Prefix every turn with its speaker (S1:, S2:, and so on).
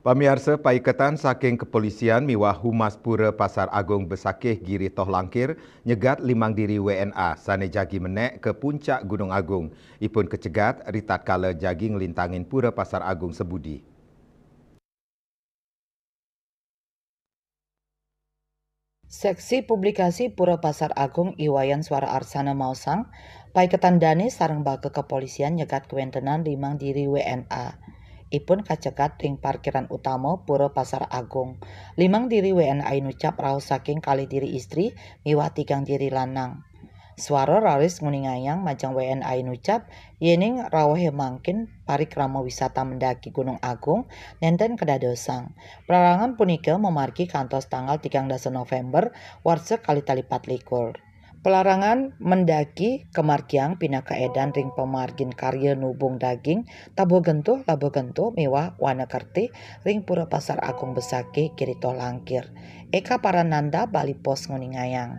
S1: Pamiarsa paiketan saking kepolisian miwah Humas Pura Pasar Agung Besakih Giri Toh Langkir nyegat 5 diri WNA sane jagi menek ke puncak Gunung Agung. Ipun kecegat ritat kala jagi ngelintangin Pura Pasar Agung sebudi.
S2: Seksi publikasi Pura Pasar Agung Iwayan Suara Arsana Mausang, paiketan Dani sareng bage kepolisian nyegat kewentenan 5 diri WNA. Ipun kacegat ring parkiran utama Pura Pasar Agung. 5 diri WNA inucap raos saking kali diri istri miwah 3 diri lanang. Swara raris nguningayang majang WNA inucap yening rawahe mangkin parikrama wisata mendaki Gunung Agung nenten kedadosang. Pelarangan punika memargi kantos tanggal 13 November warsa kali tali 24. Pelarangan mendaki kemargiang pinaka edan ring pemargin karya nubung daging tabo gentuh labo gentuh mewah wana kerti ring Pura Pasar Agung Besakih Kiri Toh Langkir. Eka Parananda Bali Pos nguningayang.